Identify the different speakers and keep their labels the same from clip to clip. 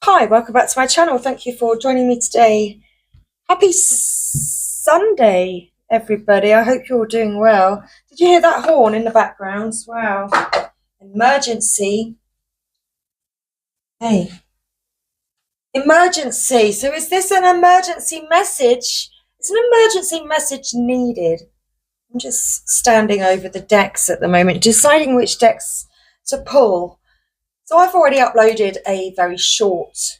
Speaker 1: Hi, welcome back to my channel. Thank you for joining me today. Happy Sunday, everybody. I hope you're all doing well. Did you hear that horn in the background? Wow. Emergency. Hey. Emergency. So is this an emergency message? Is an emergency message needed? I'm just standing over the decks at the moment, deciding which decks to pull. So I've already uploaded a very short...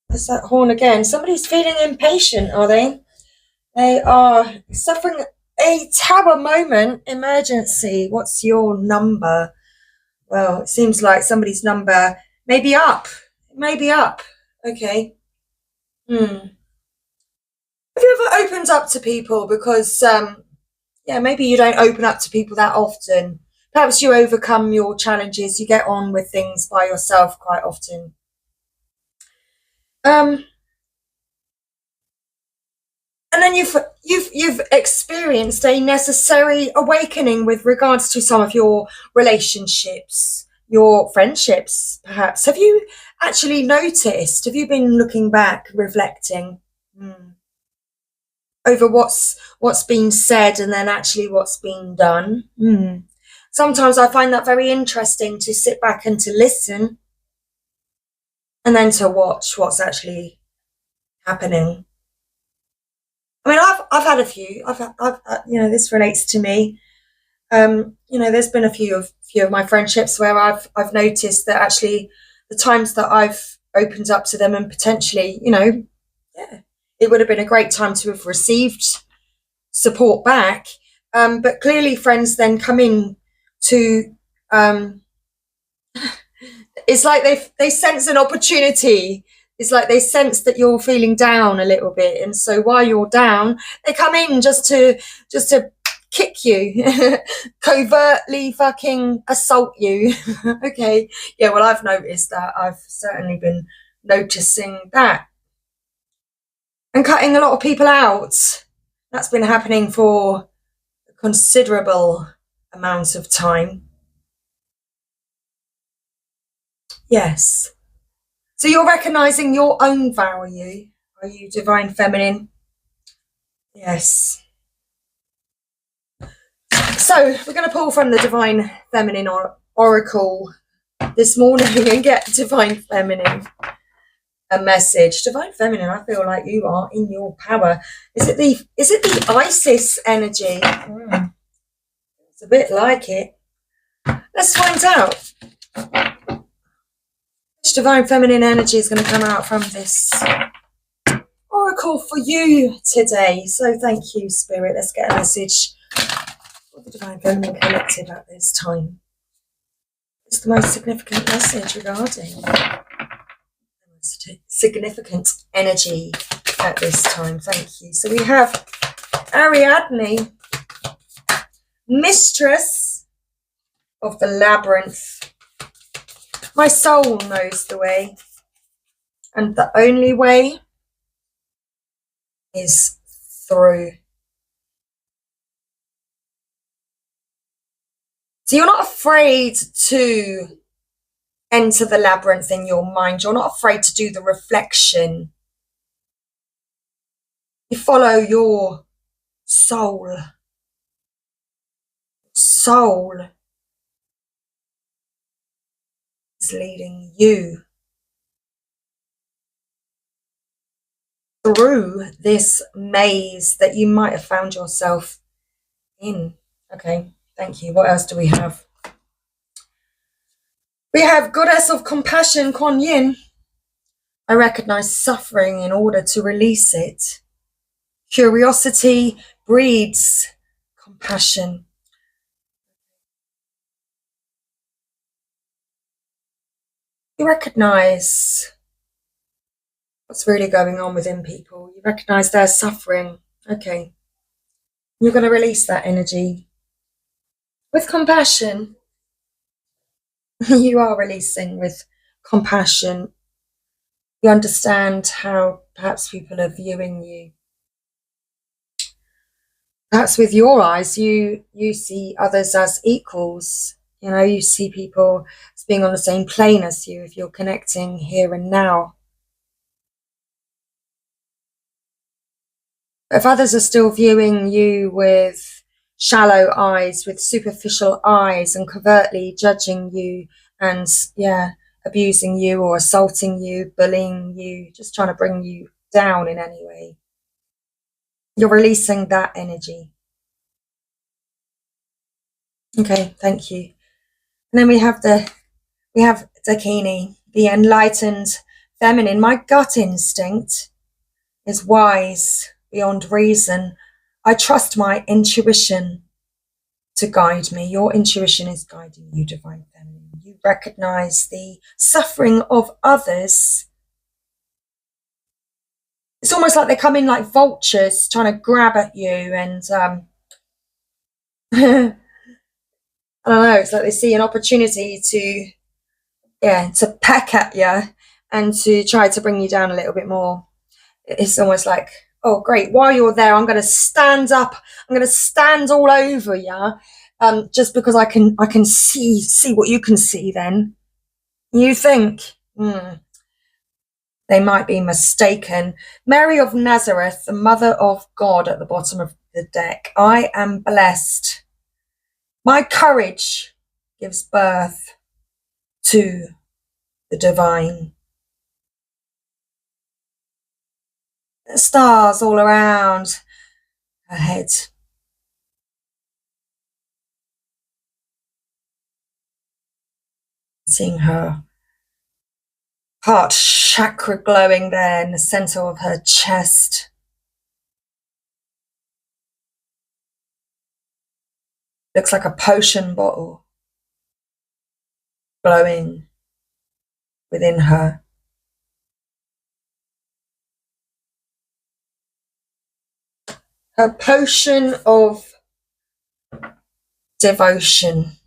Speaker 1: There's that horn again. Somebody's feeling impatient, are they? They are suffering a tower moment. Emergency. What's your number? Well, it seems like somebody's number may be up. It may be up. Okay. Have you ever opened up to people? Because, yeah, maybe you don't open up to people that often. Perhaps you overcome your challenges. You get on with things by yourself quite often. And then you've experienced a necessary awakening with regards to some of your relationships, your friendships, perhaps. Have you actually noticed? Have you been looking back, reflecting over what's been said and then actually what's been done? Sometimes I find that very interesting, to sit back and to listen, and then to watch what's actually happening. I mean, I've had a few. I've this relates to me. There's been a few of my friendships where I've noticed that actually the times that I've opened up to them and potentially, it would have been a great time to have received support back. But clearly friends then come in to, it's like they sense an opportunity. It's like they sense that you're feeling down a little bit, and so while you're down, they come in just to kick you, covertly fucking assault you. Okay, yeah. Well, I've noticed that. I've certainly been noticing that, and cutting a lot of people out. That's been happening for a considerable amount of time. Yes. So you're recognizing your own value. Are you divine feminine? Yes. So we're going to pull from the divine feminine oracle this morning and get divine feminine a message. Divine feminine, I feel like you are in your power. Is it the Isis energy? It's a bit like it. Let's find out. Which divine feminine energy is going to come out from this oracle for you today? So thank you, Spirit. Let's get a message for the divine feminine collective at this time. It's the most significant message regarding the most significant energy at this time. Thank you. So we have Ariadne, mistress of the labyrinth. My soul knows the way, and the only way is through. So you're not afraid to enter the labyrinth in your mind. You're not afraid to do the reflection. You follow your soul. Soul is leading you through this maze that you might have found yourself in. Okay, thank you. What else do we have? We have Goddess of Compassion, Kuan Yin. I recognize suffering in order to release it. Curiosity breeds compassion. You recognize what's really going on within people. You recognize their suffering. Okay. You're going to release that energy with compassion. You are releasing with compassion. You understand how perhaps people are viewing you. Perhaps with your eyes, you see others as equals. You know, you see people as being on the same plane as you if you're connecting here and now. If others are still viewing you with shallow eyes, with superficial eyes, and covertly judging you and, yeah, abusing you or assaulting you, bullying you, just trying to bring you down in any way, you're releasing that energy. Okay, thank you. And then we have Deini, the enlightened feminine. My gut instinct is wise beyond reason. I trust my intuition to guide me. Your intuition is guiding you, divine feminine. You recognize the suffering of others. It's almost like they come in like vultures trying to grab at you, and I don't know, it's like they see an opportunity to peck at you and to try to bring you down a little bit more. It's almost like, oh great, while you're there, I'm going to stand up, I'm going to stand all over you, just because I can see what you can see. Then you think they might be mistaken. Mary of Nazareth, the Mother of God, at the bottom of the deck. I am blessed. My courage gives birth to the divine. The stars all around her head. Seeing her heart chakra glowing there in the center of her chest. Looks like a potion bottle glowing within her. Her potion of devotion.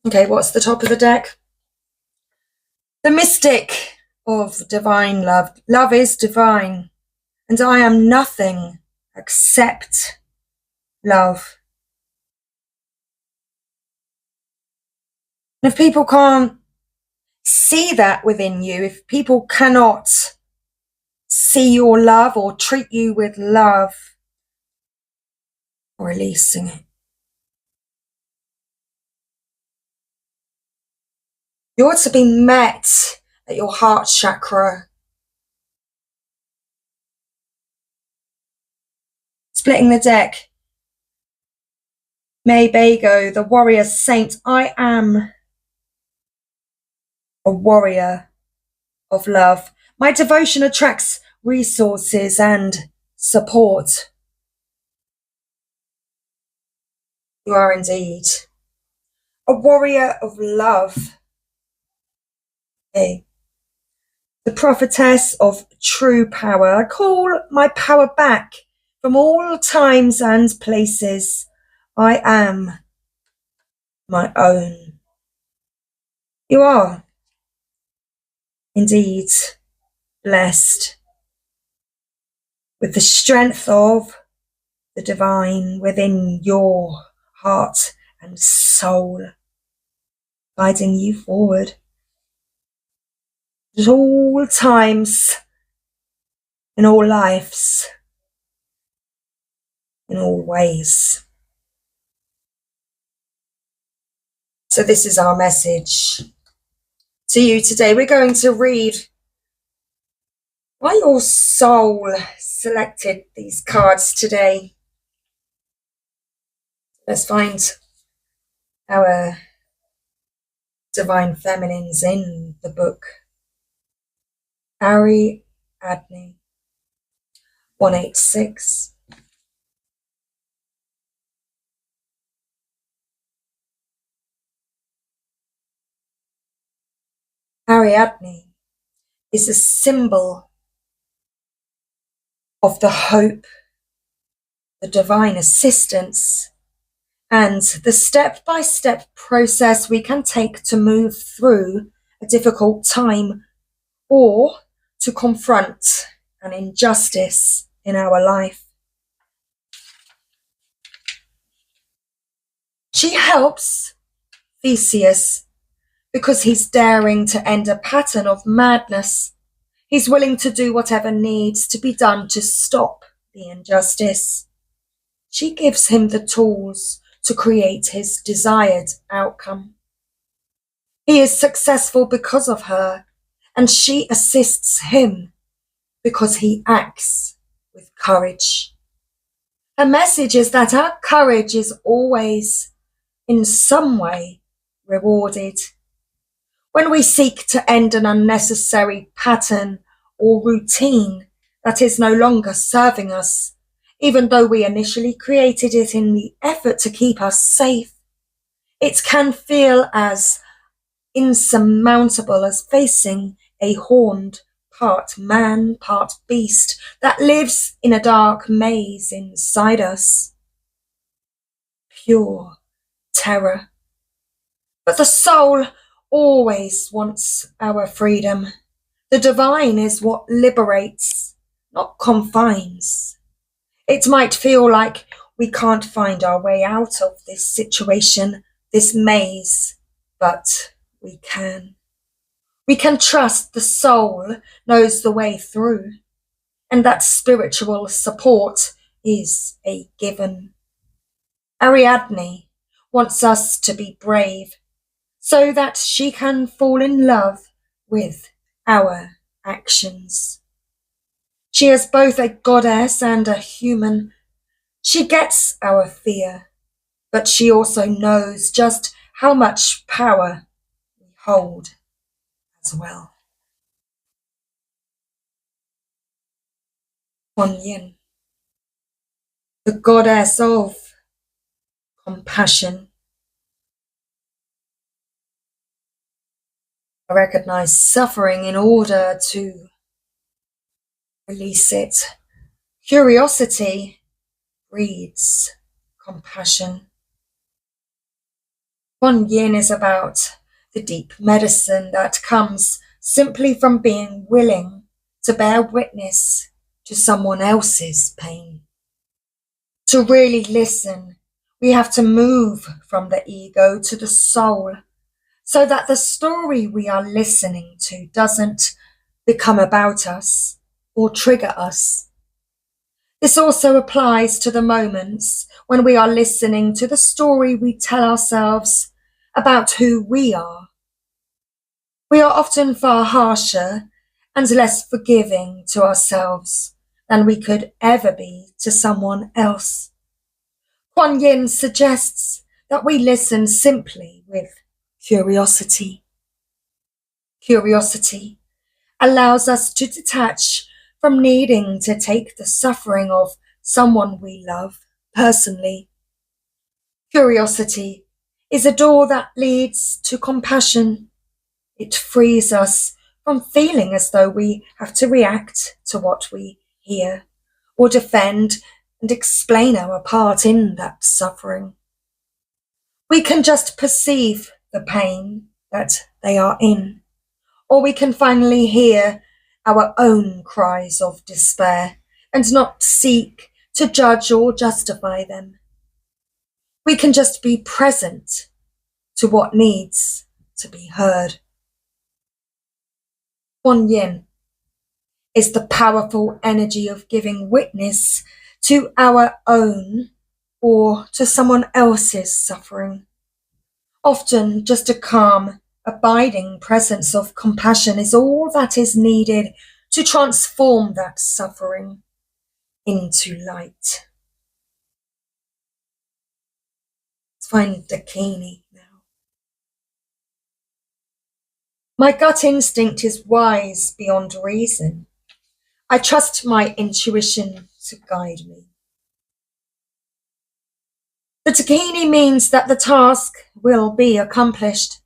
Speaker 1: Okay, what's the top of the deck? The mystic of divine love. Love is divine, and I am nothing except love. And if people can't see that within you, if people cannot see your love or treat you with love, releasing it. You're to be met at your heart chakra. Splitting the deck. May Bago, the warrior saint. I am a warrior of love. My devotion attracts resources and support. You are indeed a warrior of love. Hey. The prophetess of true power. I call my power back from all times and places. I am my own. You are indeed blessed with the strength of the divine within your heart and soul, guiding you forward at all times, in all lives, in all ways. So this is our message to you today. We're going to read why your soul selected these cards today. Let's find our divine feminines in the book. Ariadne, 186. Ariadne is a symbol of the hope, the divine assistance, and the step-by-step process we can take to move through a difficult time or to confront an injustice in our life. She helps Theseus, because he's daring to end a pattern of madness. He's willing to do whatever needs to be done to stop the injustice. She gives him the tools to create his desired outcome. He is successful because of her, and she assists him because he acts with courage. Her message is that our courage is always, in some way, rewarded. When we seek to end an unnecessary pattern or routine that is no longer serving us, even though we initially created it in the effort to keep us safe, it can feel as insurmountable as facing a horned, part man, part beast that lives in a dark maze inside us. Pure terror. But the soul always wants our freedom. The divine is what liberates, not confines. It might feel like we can't find our way out of this situation, this maze, but we can. We can trust the soul knows the way through, and that spiritual support is a given. Ariadne wants us to be brave so that she can fall in love with our actions. She is both a goddess and a human. She gets our fear, but she also knows just how much power we hold as well. Kuan Yin, the goddess of compassion. I recognize suffering in order to release it. Curiosity breeds compassion. Kuan Yin is about the deep medicine that comes simply from being willing to bear witness to someone else's pain. To really listen, we have to move from the ego to the soul, so that the story we are listening to doesn't become about us or trigger us. This also applies to the moments when we are listening to the story we tell ourselves about who we are. We are often far harsher and less forgiving to ourselves than we could ever be to someone else. Kuan Yin suggests that we listen simply with curiosity. Curiosity allows us to detach from needing to take the suffering of someone we love personally. Curiosity is a door that leads to compassion. It frees us from feeling as though we have to react to what we hear or defend and explain our part in that suffering. We can just perceive the pain that they are in, or we can finally hear our own cries of despair and not seek to judge or justify them. We can just be present to what needs to be heard. Kuan Yin is the powerful energy of giving witness to our own or to someone else's suffering. Often just a calm, abiding presence of compassion is all that is needed to transform that suffering into light. Let's find Deini now. My gut instinct is wise beyond reason. I trust my intuition to guide me. The Deini means that the task will be accomplished.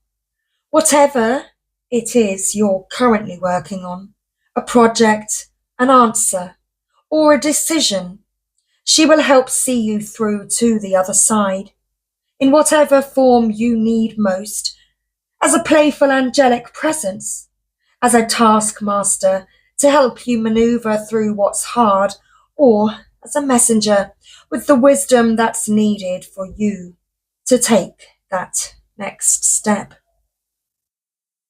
Speaker 1: Whatever it is you're currently working on, a project, an answer, or a decision, she will help see you through to the other side, in whatever form you need most, as a playful angelic presence, as a taskmaster to help you maneuver through what's hard, or as a messenger with the wisdom that's needed for you to take that next step.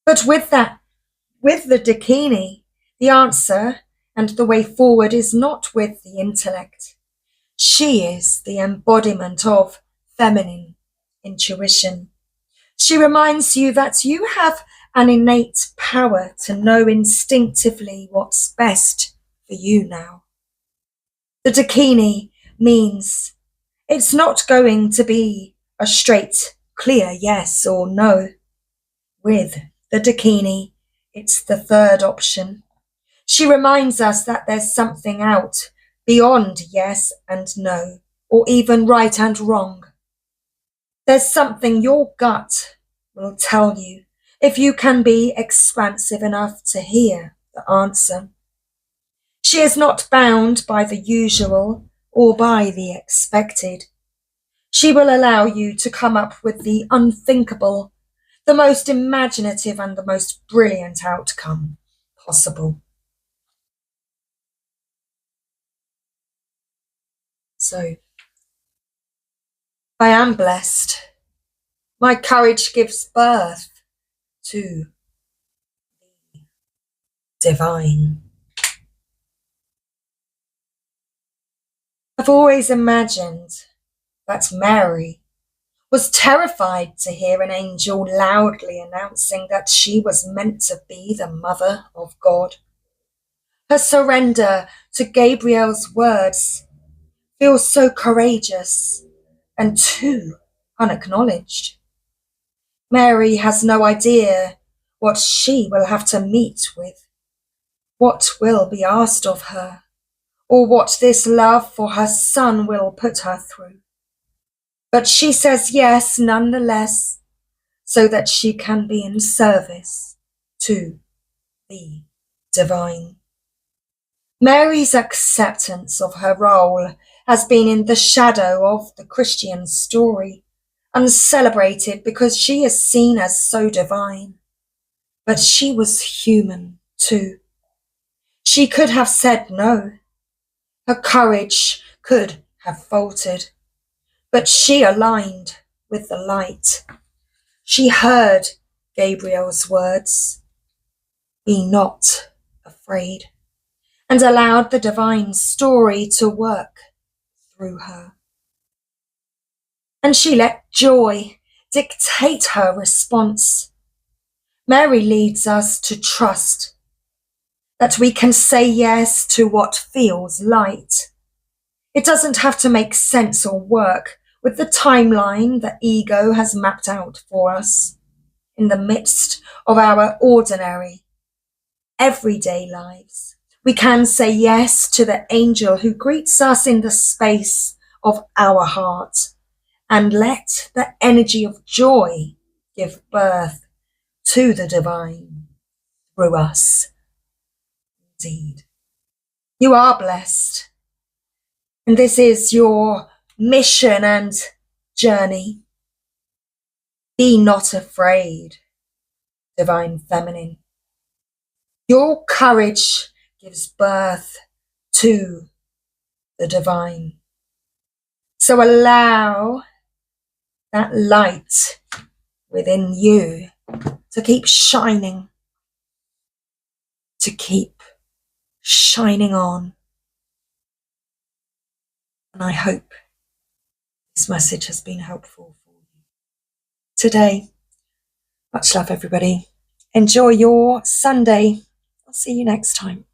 Speaker 1: But with the Deini, the answer and the way forward is not with the intellect. She is the embodiment of feminine intuition. She reminds you that you have an innate power to know instinctively what's best for you now. The Deini means it's not going to be a straight, clear yes or no. With the Deini, it's the third option. She reminds us that there's something out beyond yes and no, or even right and wrong. There's something your gut will tell you if you can be expansive enough to hear the answer. She is not bound by the usual or by the expected. She will allow you to come up with the unthinkable, the most imaginative and the most brilliant outcome possible. So, I am blessed. My courage gives birth to the divine. I've always imagined that Mary was terrified to hear an angel loudly announcing that she was meant to be the mother of God. Her surrender to Gabriel's words feels so courageous and too unacknowledged. Mary has no idea what she will have to meet with, what will be asked of her, or what this love for her son will put her through. But she says yes nonetheless, so that she can be in service to the divine. Mary's acceptance of her role has been in the shadow of the Christian story, uncelebrated because she is seen as so divine. But she was human too. She could have said no. Her courage could have faltered. But she aligned with the light. She heard Gabriel's words, "Be not afraid," and allowed the divine story to work through her. And she let joy dictate her response. Mary leads us to trust that we can say yes to what feels light. It doesn't have to make sense or work with the timeline the ego has mapped out for us. In the midst of our ordinary, everyday lives, we can say yes to the angel who greets us in the space of our heart, and let the energy of joy give birth to the divine through us. Indeed, you are blessed, and this is your mission and journey. Be not afraid, divine feminine. Your courage gives birth to the divine. So allow that light within you to keep shining, to keep shining on. And I hope this message has been helpful for you today. Much love, everybody. Enjoy your Sunday. I'll see you next time.